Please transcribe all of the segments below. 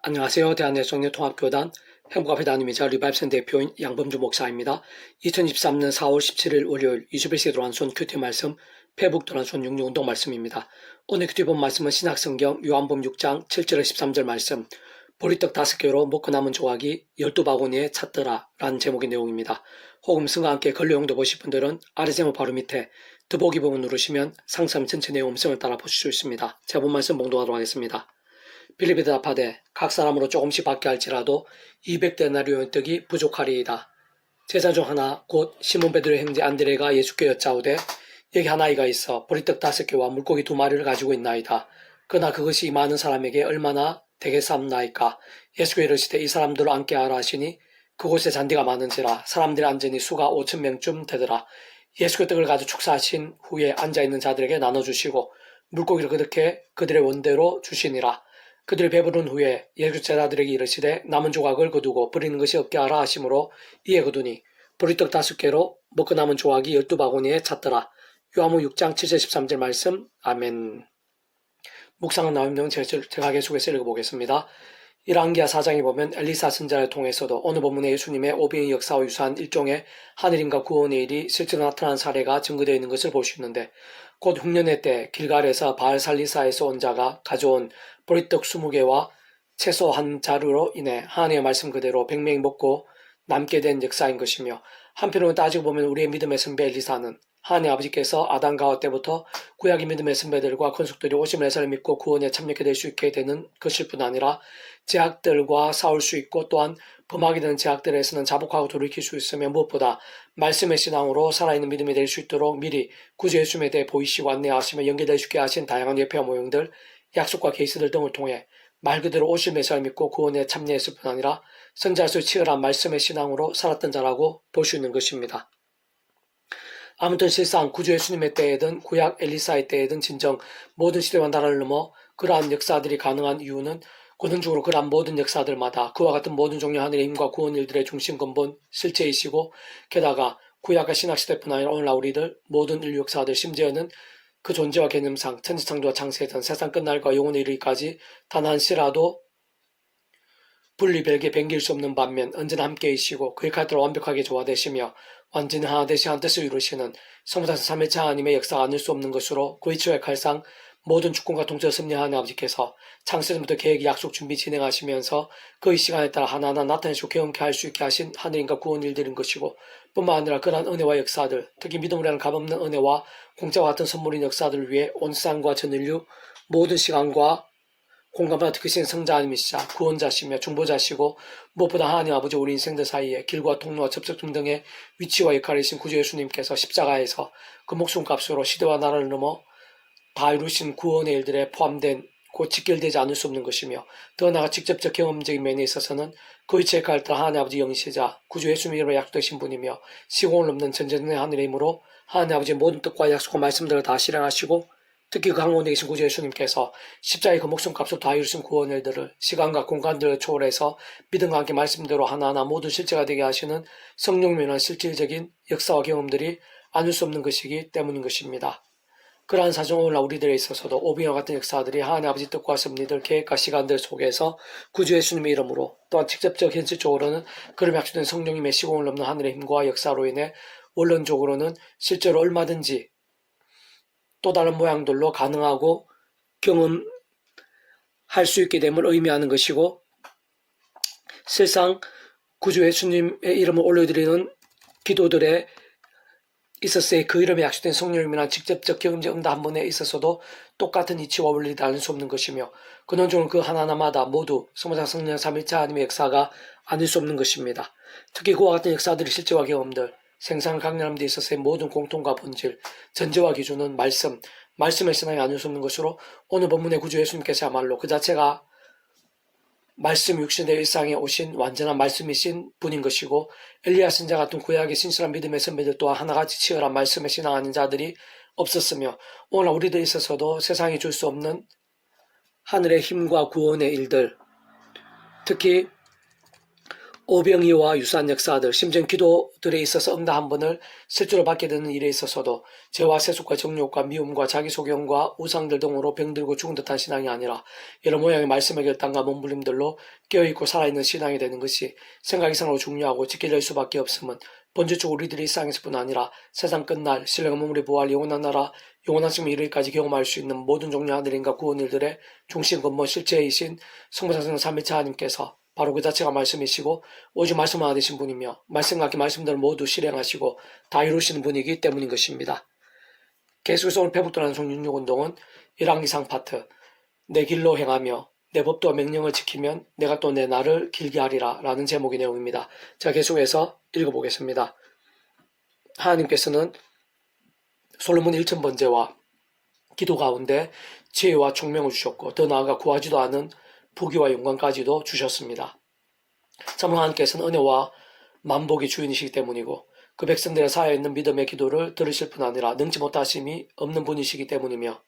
안녕하세요. 대한예수통합교단 행복앞에 담임이자 리바이브센 대표인 양범주 목사입니다. 2023년 4월 17일 월요일 21시에 들어온 손 큐티 말씀, 페북 들어온 손 육류운동 말씀입니다. 오늘 큐티 본 말씀은 신약성경 요한복음 6장 7절에 13절 말씀, 보리떡 5개로 먹고 남은 조각이 12바구니에 찼더라 라는 제목의 내용입니다. 호금승과 함께 걸려용도 보실 분들은 아래 제목 바로 밑에 더보기 부분 누르시면 상세한 전체 내용 음성을 따라 보실 수 있습니다. 제가 본 말씀 봉독하도록 하겠습니다. 빌립이 대답하되 각 사람으로 조금씩 받게 할지라도 200데나리온의 떡이 부족하리이다. 제자 중 하나 곧 시몬 베드로의 형제 안드레가 예수께 여짜오되 여기 한 아이가 있어 보리떡 5개와 물고기 2마리를 가지고 있나이다. 그러나 그것이 많은 사람에게 얼마나 되겠사옵나이까. 예수께서 이르시되 이 사람들로 앉게 하라 하시니 그곳에 잔디가 많은지라 사람들이 앉으니 수가 5,000명쯤 되더라. 예수께서 떡을 가지고 축사하신 후에 앉아있는 자들에게 나눠주시고 물고기를 그렇게 그들의 원대로 주시니라. 그들이 배부른 후에 예수 제자들에게 이르시되 남은 조각을 거두고 버리는 것이 없게 하라 하심으로 이에 거두니 보리떡 5개로 먹고 남은 조각이 12바구니에 찼더라. 요한복음 6장 7절 13절 말씀. 아멘. 묵상은 나온 내용 제가 계속해서 읽어보겠습니다. 1왕기하 4장에 보면 엘리사 선지자를 통해서도 오늘 본문의 예수님의 오병의 역사와 유사한 일종의 하늘임과 구원의 일이 실제로 나타난 사례가 증거되어 있는 것을 볼 수 있는데, 곧 흉년의 때 길갈에서 바알살리사에서 온 자가 가져온 보리떡 20개와 채소 한 자루로 인해 하나님의 말씀 그대로 100명이 먹고 남게 된 역사인 것이며, 한편으로 따지고 보면 우리의 믿음의 선배 엘리사는 하나님 아버지께서 아담과 하와 때부터 구약의 믿음의 선배들과 권속들이 오심을 해서를 믿고 구원에 참여하게 될 수 있게 되는 것일 뿐 아니라 제약들과 싸울 수 있고 또한 범하게 되는 제약들에서는 자복하고 돌이킬 수 있으며 무엇보다 말씀의 신앙으로 살아있는 믿음이 될 수 있도록 미리 구주 예수님에 대해 보이시고 안내하시며 연계될 수 있게 하신 다양한 예표와 모형들, 약속과 케이스들 등을 통해 말 그대로 오실 메시아를 믿고 구원에 참여했을 뿐 아니라 선지자로서의 치열한 말씀의 신앙으로 살았던 자라고 볼 수 있는 것입니다. 아무튼 실상 구주 예수님의 때에든 구약 엘리사의 때에든 진정 모든 시대와 나라를 넘어 그러한 역사들이 가능한 이유는 고등적으로 그러한 모든 역사들마다 그와 같은 모든 종류 하늘의 힘과 구원 일들의 중심 근본 실체이시고, 게다가 구약과 신약시대뿐 아니라 오늘날 우리들 모든 인류 역사들 심지어는 그 존재와 개념상 천지창조와 창세전 세상 끝날과 영원에 이르기까지 단 한 시라도 분리별개 변길 수 없는 반면 언제나 함께이시고 그의 칼대로 완벽하게 조화되시며 완전히 하나 되시 한 뜻을 이루시는 성부사서 3일차 하나님의 역사가 아닐 수 없는 것으로 그의 치유의 칼상 모든 주권과 통치를 승리하는 아버지께서 창세전부터 계획, 약속, 준비 진행하시면서 그의 시간에 따라 하나하나 나타내시고 경험케 할 수 있게 하신 하늘인과 구원 일들인 것이고, 뿐만 아니라 그러한 은혜와 역사들, 특히 믿음으로 하는 값없는 은혜와 공짜와 같은 선물인 역사들을 위해 온 세상과 전 인류 모든 시간과 공간보다 더 크신 성자님이시자 구원자시며 중보자시고, 무엇보다 하나님 아버지 우리 인생들 사이에 길과 통로와 접촉점 등의 위치와 역할이신 구주 예수님께서 십자가에서 그 목숨값으로 시대와 나라를 넘어 다 이루신 구원의 일들에 포함된 곧 직결되지 않을 수 없는 것이며, 더 나아가 직접적 경험적인 면에 있어서는 그의 체크할 때 하나님 아버지 영시자 구주 예수님 이름으로 약속되신 분이며 시공을 넘는 전전의 하늘의 힘으로 하나님 아버지의 모든 뜻과 약속과 말씀들을 다 실행하시고, 특히 그 강원에 계신 구주 예수님께서 십자가의 그 목숨값으로 다 이루신 구원의 일들을 시간과 공간들을 초월해서 믿음과 함께 말씀대로 하나하나 모두 실체가 되게 하시는 성령님에 관한 실질적인 역사와 경험들이 아닐 수 없는 것이기 때문인 것입니다. 그러한 사정 오늘날 우리들에 있어서도 오병이와 같은 역사들이 하나님 아버지 뜻과 섭리들, 계획과 시간들 속에서 구주 예수님의 이름으로 또한 직접적 현실적으로는 그를 약속된 성령님의 시공을 넘는 하늘의 힘과 역사로 인해 원론적으로는 실제로 얼마든지 또 다른 모양들로 가능하고 경험할 수 있게 됨을 의미하는 것이고, 실상 구주 예수님의 이름을 올려드리는 기도들에 있었어요. 그 이름에 약속된 성령님이란 직접적 경험적 응답 한 번에 있어서도 똑같은 이치와 원리를 다룰 수 없는 것이며, 근원적으로 그 하나하나마다 모두 성모상 성령 삼위일체 하나님의 역사가 아닐 수 없는 것입니다. 특히 그와 같은 역사들의 실제와 경험들, 생산 강렬함 데 있어서의 모든 공통과 본질, 전제와 기준은 말씀의 신앙이 아닐 수 없는 것으로 오늘 본문의 구주 예수님께서야말로 그 자체가 말씀 육신의 일상에 오신 완전한 말씀이신 분인 것이고, 엘리야 선지자 같은 구약의 신실한 믿음의 선배들 또한 하나같이 치열한 말씀에 신앙하는 자들이 없었으며, 오늘 우리들 있어서도 세상이 줄 수 없는 하늘의 힘과 구원의 일들, 특히 오병이와 유사한 역사들, 심지어 기도들에 있어서 응답 한 번을 실제로 받게 되는 일에 있어서도 죄와 세속과 정욕과 미움과 자기소경과 우상들 등으로 병들고 죽은 듯한 신앙이 아니라 여러 모양의 말씀의 결단과 몸부림들로 깨어있고 살아있는 신앙이 되는 것이 생각 이상으로 중요하고 지켜질 수밖에 없음은 본질적으로 우리들이 이 세상에서뿐 아니라 세상 끝날 신령한 몸으로 부활 영원한 나라 영원한 생명 이르기까지 경험할 수 있는 모든 종류의 하늘인과 구원 일들의 중심 근본 실체이신 성부상성 삼위체 하나님께서 바로 그 자체가 말씀이시고 오직 말씀 하나 되신 분이며 말씀과 함께 말씀들을 모두 실행하시고 다 이루시는 분이기 때문인 것입니다. 계속해서 오늘 배북도라는 송66운동은 1학기상 파트 내 길로 행하며 내 법도와 명령을 지키면 내가 또 내 날을 길게 하리라 라는 제목의 내용입니다. 자, 계속해서 읽어보겠습니다. 하나님께서는 솔로몬 1000번제와 기도 가운데 지혜와 총명을 주셨고 더 나아가 구하지도 않은 부귀와 영광까지도 주셨습니다. 참으로 하나님께서는 은혜와 만복의 주인이시기 때문이고 그 백성들의 사이에 있는 믿음의 기도를 들으실 뿐 아니라 능지 못하심이 없는 분이시기 때문이며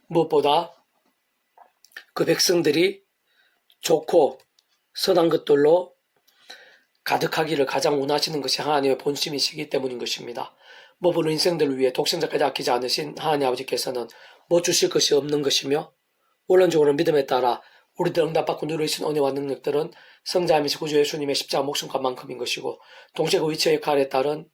무엇보다 그 백성들이 좋고 선한 것들로 가득하기를 가장 원하시는 것이 하나님의 본심이시기 때문인 것입니다. 모든 인생들을 위해 독생자까지 아끼지 않으신 하나님 아버지께서는 못 주실 것이 없는 것이며 원론적으로 믿음에 따라 우리들 응답받고 누리신 은혜와 능력들은 성자이신 구주 예수님의 십자가 목숨값만큼인 것이고 동시에 그 위치의 역할에 따른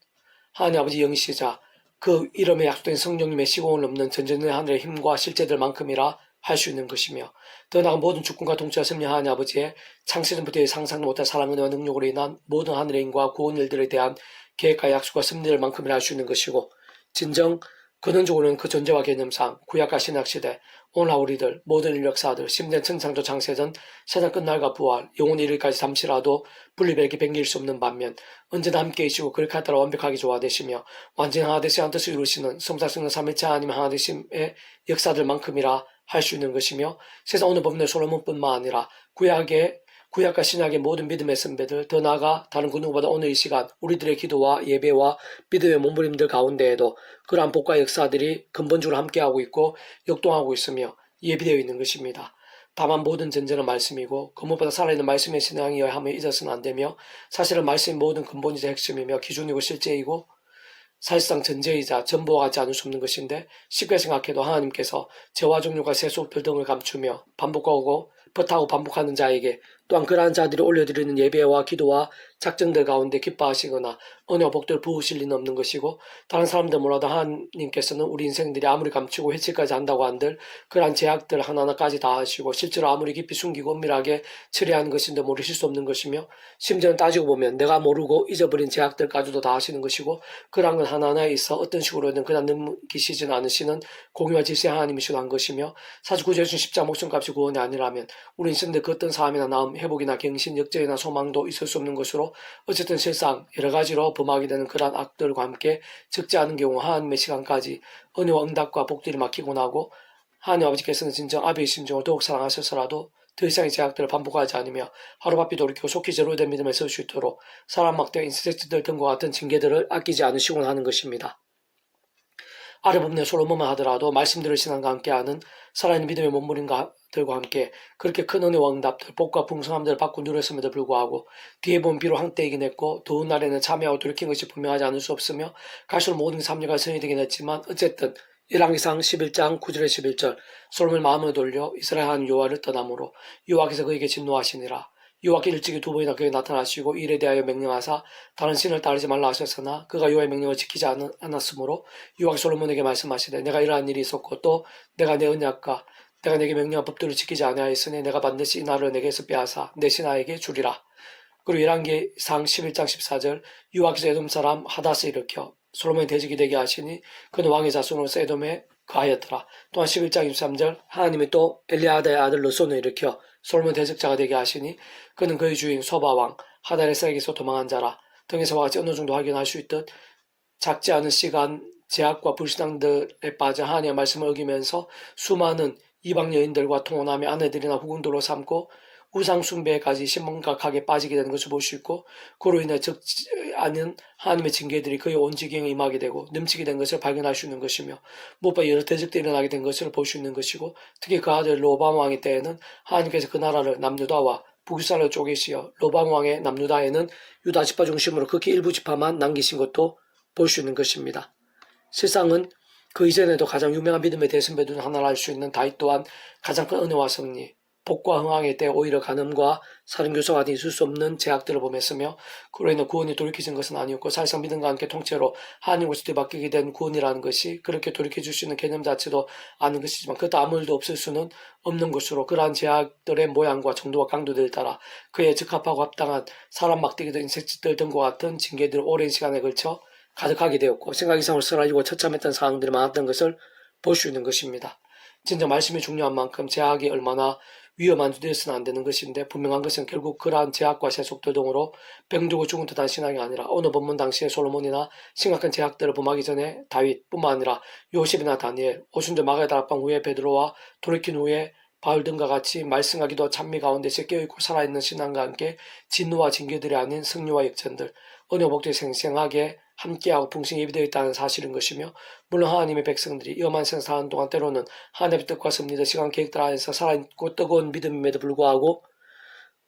하나님 아버지 영이시자 그 이름에 약속된 성령님의 시공을 넘는 전전의 하늘의 힘과 실제들만큼이라 할 수 있는 것이며 더 나아가 모든 주권과 통치와 섭리 하나님 아버지의 창세전부터의 상상도 못할 사랑 은혜와 능력으로 인한 모든 하늘의 힘과 구원 일들에 대한 계획과 약속과 섭리들만큼이라 할 수 있는 것이고 진정 근원적으로는 그 존재와 개념상 구약과 신약시대 오늘날 우리들 모든 인력사들 심된 천상조 창세전 세상 끝날과 부활 영원히 이르기까지 잠시라도 분리되게 변길 수 없는 반면 언제나 함께이시고 그렇게 따라 완벽하게 조화되시며 완전히 하나 되시 한 뜻을 이루시는 성사성령 삼위체 하나님 하나 되심의 역사들만큼이라 할 수 있는 것이며 세상 어느 법률 솔로몬뿐만 아니라 구약과 신약의 모든 믿음의 선배들 더 나아가 다른 그 누구보다 오늘 이 시간 우리들의 기도와 예배와 믿음의 몸부림들 가운데에도 그러한 복과 역사들이 근본적으로 함께하고 있고 역동하고 있으며 예비되어 있는 것입니다. 다만 모든 전제는 말씀이고 그 무엇보다 살아있는 말씀의 신앙이어야 함을 잊어서는 안 되며 사실은 말씀이 모든 근본이자 핵심이며 기준이고 실제이고 사실상 전제이자 전부와 같지 않을 수 없는 것인데 쉽게 생각해도 하나님께서 죄와 종류가 세속들 등을 감추며 반복하고 버타고 반복하는 자에게 또한 그러한 자들이 올려드리는 예배와 기도와 작정들 가운데 기뻐하시거나 은혜와 복들을 부으실 리는 없는 것이고 다른 사람들 몰라도 하나님께서는 우리 인생들이 아무리 감추고 해치까지 한다고 한들 그러한 제약들 하나하나까지 다 하시고 실제로 아무리 깊이 숨기고 은밀하게 처리하는 것인데 모르실 수 없는 것이며 심지어는 따지고 보면 내가 모르고 잊어버린 제약들까지도 다 하시는 것이고 그러한 건 하나하나에 있어 어떤 식으로든 그냥 넘기시지는 않으시는 공유와 질서의 하나님이시로 한 것이며 사실 구주 예수 십자가 목숨값이 구원이 아니라면 우리 인생들 그 어떤 삶이나 나음 회복이나 갱신, 역정이나 소망도 있을 수 없는 것으로 어쨌든 실상 여러 가지로 범하게 되는 그러한 악들과 함께 적지 않은 경우 하나님의 시간까지 은혜와 응답과 복들이 막히고 나고 하나님 아버지께서는 진정 아비의 심정을 더욱 사랑하셔서라도 더 이상의 제약들을 반복하지 않으며 하루바삐 돌이키고 속히 제로 된 믿음에 설 수 있도록 사람 막대 인스펙트들 등과 같은 징계들을 아끼지 않으시곤 하는 것입니다. 아래 법내 솔로몬만 하더라도 말씀 들으시는과 함께하는 살아있는 믿음의 몸부림들과 함께 그렇게 큰 은혜와 응답들, 복과 풍성함들을 받고 누렸음에도 불구하고 뒤에 보면 비록 한때이긴 했고 더운 날에는 참여하고 돌이킨 것이 분명하지 않을 수 없으며 갈수록 모든 삼류가 선이 되긴 했지만 어쨌든 1왕기상 11장 9절에 11절 솔로몬의 마음을 돌려 이스라엘 하나님 여호와를 떠남으로 여호와께서 그에게 진노하시니라. 여호와께 일찍이 두 번이나 그에게 나타나시고 이에 대하여 명령하사 다른 신을 따르지 말라 하셨으나 그가 여호와의 명령을 지키지 않았으므로 여호와께서 솔로몬에게 말씀하시되 내가 이러한 일이 있었고 또 내가 내 언약과 내가 내게 명령한 법도를 지키지 아니하였으니 내가 반드시 이 나라를 내게서 빼앗아 내 신하에게 주리라. 그리고 1왕기상 11장 14절 여호와께서 에돔 사람 하닷을 일으켜 솔로몬의 대적이 되게 하시니 그는 왕의 자손으로서 에돔에 거하였더라. 또한 11장 23절 하나님이 또 엘리아다의 아들 르손을 일으켜 솔로몬 대적자가 되게 하시니 그는 그의 주인 소바왕 하다레스에게서 도망한 자라. 등에서와 같이 어느 정도 확인할 수 있듯 작지 않은 시간 제약과 불신앙들에 빠져 하나님의 말씀을 어기면서 수많은 이방 여인들과 통혼하며 아내들이나 후궁들로 삼고 우상 숭배까지 심각하게 빠지게 되는 것을 볼 수 있고, 그로 인해 적지 않은 하나님의 징계들이 그의 온 지경에 임하게 되고 넘치게 된 것을 발견할 수 있는 것이며, 무엇보다 여러 대적들이 일어나게 된 것을 볼 수 있는 것이고, 특히 그 아들 로밤 왕의 때에는 하나님께서 그 나라를 남유다와 북유다로 쪼개시어 로밤 왕의 남유다에는 유다 지파 중심으로 극히 일부 지파만 남기신 것도 볼 수 있는 것입니다. 실상은 그 이전에도 가장 유명한 믿음의 대선배 중 하나를 알 수 있는 다윗 또한 가장 큰 은혜와 승리, 복과 흥왕의 때 오히려 간음과 살인교사가 있을 수 없는 제약들을 범했으며, 그로 인해 구원이 돌이켜진 것은 아니었고, 사실상 믿음과 함께 통째로 하나님으로서 뒤바뀌게 된 구원이라는 것이 그렇게 돌이켜줄 수 있는 개념 자체도 아는 것이지만, 그것도 아무 일도 없을 수는 없는 것으로 그러한 제약들의 모양과 정도와 강도들에 따라 그에 적합하고 합당한 사람 막대기들, 인색들 등과 같은 징계들을 오랜 시간에 걸쳐 가득하게 되었고, 생각 이상으로 쓰라리고 처참했던 상황들이 많았던 것을 볼 수 있는 것입니다. 진짜 말씀이 중요한 만큼 제약이 얼마나 위험한 주되어서는 안 되는 것인데, 분명한 것은 결국 그러한 제약과 세속들 등으로 병들고 죽은 듯한 신앙이 아니라, 어느 본문 당시에 솔로몬이나 심각한 제약들을 범하기 전에 다윗뿐만 아니라 요셉이나 다니엘, 오순절 마가의 다락방 후에 베드로와 돌이킨 후에 바울 등과 같이 말씀과 기도와 찬미 가운데서 깨어있고 살아있는 신앙과 함께 진노와 징계들이 아닌 승리와 역전들, 은혜와 복들이 생생하게 함께하고 풍성히 예비되어 있다는 사실인 것이며, 물론 하나님의 백성들이 위험한 세상 사는 동안 때로는 하나님의 뜻과 섭리들, 시간 계획들 안에서 살아있고 뜨거운 믿음임에도 불구하고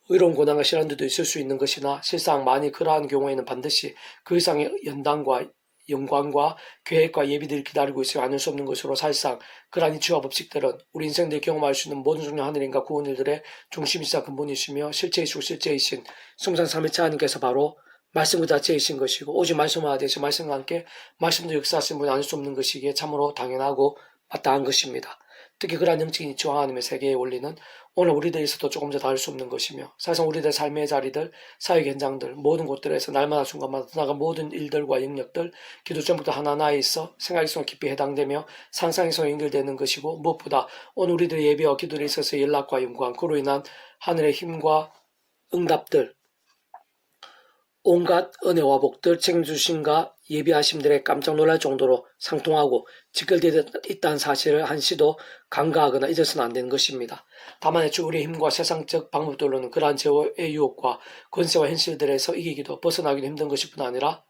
의로운 고난과 시련들도 있을 수 있는 것이나, 실상 만일 그러한 경우에는 반드시 그 이상의 연단과 영광과 계획과 예비들이 기다리고 있으며 아닐 수 없는 것으로, 사실상 그러한 이치와 법칙들은 우리 인생들이 경험할 수 있는 모든 종류 하늘인과 구원 일들의 중심이자 근본이시며 실제이시고 실제이신 성산 삼위체 하나님께서 바로 말씀 그 자체이신 것이고, 오직 말씀을 하듯이 말씀과 함께 말씀도 역사하시는 분이 아닐 수 없는 것이기에 참으로 당연하고 마땅한 것입니다. 특히 그러한 영적인 이치와 하나님의 세계의 원리는 오늘 우리들에서도 조금 더 다를 수 없는 것이며, 사실상 우리들 삶의 자리들, 사회 현장들, 모든 곳들에서 날마다 순간마다 나아간 모든 일들과 영역들, 기도 전부터 하나하나에 있어 생각의 속에 깊이 해당되며 상상의 속에 연결되는 것이고, 무엇보다 오늘 우리들의 예배와 기도에 있어서 연락과 연구한 그로 인한 하늘의 힘과 응답들, 온갖 은혜와 복들, 책임주심과 예비하심들에 깜짝 놀랄 정도로 상통하고 직결되어 있다는 사실을 한시도 간과하거나 잊어서는 안 되는 것입니다. 다만 애초 우리의 힘과 세상적 방법들로는 그러한 제어의 유혹과 권세와 현실들에서 이기기도 벗어나기도 힘든 것일 뿐 아니라,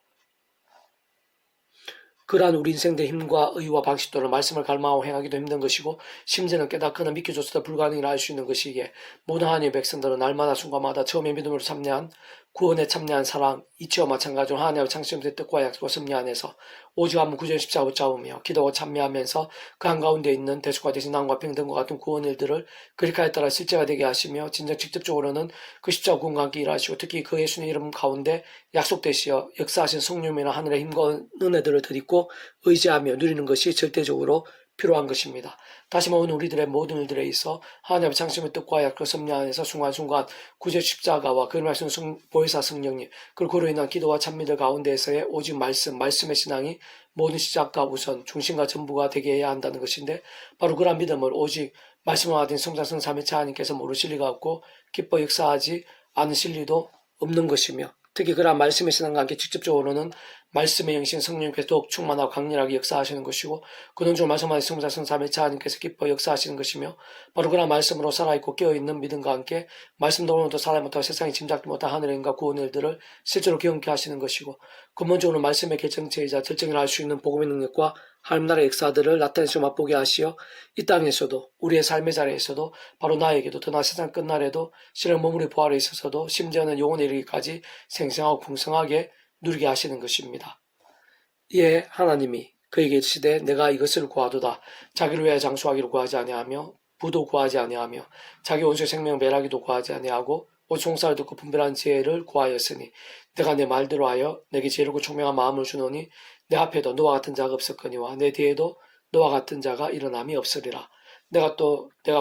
그러한 우리 인생들의 힘과 의와 방식들로 말씀을 갈망하고 행하기도 힘든 것이고, 심지어는 깨닫거나 믿기조차도 불가능이라 할 수 있는 것이기에, 모든 하나님의 백성들은 날마다 순간마다 처음에 믿음으로 참여한 구원에 참여한 사랑, 이치와 마찬가지로 하나님의 창조의 뜻과 약속과 섭리 안에서 오직 한번 구전 십자가 붙잡으며 기도와 참여하면서 그 한가운데 있는 대속과 대신함과 평등과 같은 구원 일들을 그리카에 따라 실제가 되게 하시며, 진정 직접적으로는 그 십자가 구원과 함께 일하시고, 특히 그 예수님의 이름 가운데 약속되시어 역사하신 성령이나 하늘의 힘과 은혜들을 드리고 의지하며 누리는 것이 절대적으로 필요한 것입니다. 다시 말하면 우리들의 모든 일들에 있어 하나님의 창조의 뜻과 약속 섭리 안에서 순간순간 구제 십자가와 그 말씀 보혜사 성령님, 그리고 그로 인한 기도와 찬미들 가운데에서의 오직 말씀의 신앙이 모든 시작과 우선, 중심과 전부가 되게 해야 한다는 것인데, 바로 그러한 믿음을 오직 말씀을 하신 성자성 삼위체 하나님께서 모르실 리가 없고 기뻐 역사하지 않으실 리도 없는 것이며, 특히 그러한 말씀의 신앙과 함께 직접적으로는 말씀의 영신 성령님께서 더욱 충만하고 강렬하게 역사하시는 것이고, 근원적으로 말씀하신 성자성 삼위체 하나님께서 기뻐 역사하시는 것이며, 바로 그러한 말씀으로 살아있고 깨어있는 믿음과 함께 말씀으로도 살아 못하고 세상이 짐작도 못한 하늘의 힘과 구원의 일들을 실제로 경험케 하시는 것이고, 근본적으로 말씀의 결정체이자 결정을 할 수 있는 복음의 능력과 하나님 나라의 역사들을 나타내시고 맛보게 하시어 이 땅에서도 우리의 삶의 자리에서도 바로 나에게도 더나 세상 끝날에도 실은 몸으로의 부활에 있어서도 심지어는 영혼에 이르기까지 생생하고 풍성하게 누리게 하시는 것입니다. 이에 하나님이 그에게 이르시되 내가 이것을 구하도다. 자기를 위하여 장수하기를 구하지 아니하며 부도 구하지 아니하며 자기 원수의 생명을 멸하기도 구하지 아니하고 오직 송사를 듣고 분별한 지혜를 구하였으니, 내가 내 말대로 하여 내게 지혜롭고 총명한 마음을 주노니 내 앞에도 너와 같은 자가 없었거니와 내 뒤에도 너와 같은 자가 일어남이 없으리라. 내가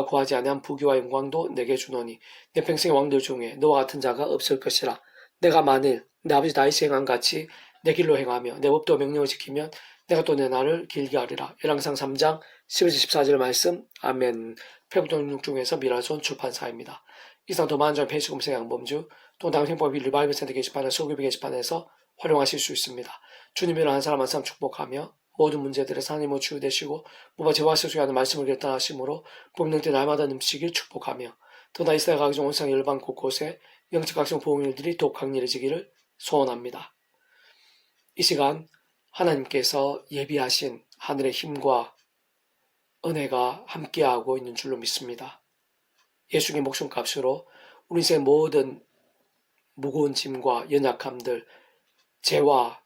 구하지 아니한 부귀와 영광도 내게 주노니 내 평생의 왕들 중에 너와 같은 자가 없을 것이라. 내가 만일 내 아버지 다윗이 행한 같이 내 길로 행하며 내 법도 명령을 지키면 내가 또 내 날을 길게 하리라. 열왕기상 3장 11절 14절 말씀. 아멘. 페북동육 중에서 미라손 출판사입니다. 이상 더 많은 점 페이스 검색 양범주 또 다음 행복의 리바이벌 센터 게시판에 소규비 게시판에서 활용하실 수 있습니다. 주님이라 한 사람 한 사람 축복하며 모든 문제들에서 하나님으로 치유되시고 무엇 죄와 세속에 하는 말씀을 결단하심으로 본능때 날마다 넘치길 축복하며 또나 이스라엘 각종 온상 열방 곳곳에 영적 각종 보응일들이 더욱 강렬해지기를 소원합니다. 이 시간 하나님께서 예비하신 하늘의 힘과 은혜가 함께하고 있는 줄로 믿습니다. 예수님의 목숨값으로 우리 인생의 모든 무거운 짐과 연약함들, 죄와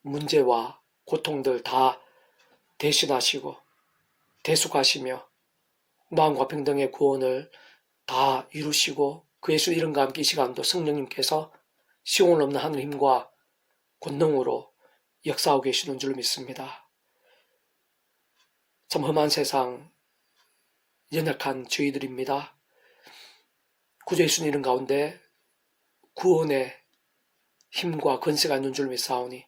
문제와 고통들 다 대신하시고 대속하시며 마음과 평등의 구원을 다 이루시고 그 예수 이름과 함께 이 시간도 성령님께서 시온을 없는 하늘 힘과 권능으로 역사하고 계시는 줄 믿습니다. 참 험한 세상, 연약한 저희들입니다. 구주 예수님 이름 가운데 구원의 힘과 권세가 있는 줄 믿사오니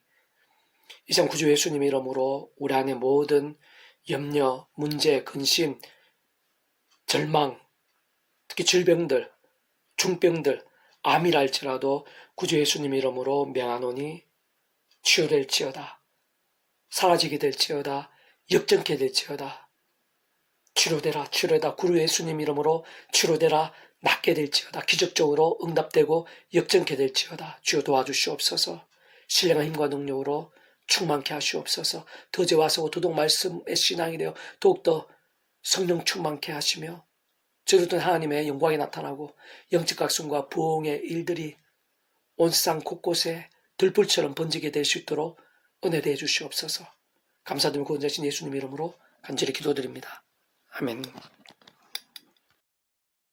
이 시간 구주 예수님 이름으로 우리 안에 모든 염려, 문제, 근심, 절망, 특히 질병들, 중병들, 암이라 할지라도 구주 예수님 이름으로 명하노니 치유될지어다. 사라지게 될지어다. 역전케 될지어다. 치료되라, 치료되라. 구주 예수님 이름으로 치료되라. 낫게 될지어다. 기적적으로 응답되고 역전케 될지어다. 주여 도와주시옵소서. 신령한 힘과 능력으로 충만케 하시옵소서. 더 재와서 도덕 말씀의 신앙이 되어 더욱더 성령 충만케 하시며 저들은 하나님의 영광이 나타나고 영적 각성과 부흥의 일들이 온 세상 곳곳에 들불처럼 번지게 될 수 있도록 은혜 대해 주시옵소서. 감사드리고 구원자신 예수님 이름으로 간절히 기도드립니다. 아멘.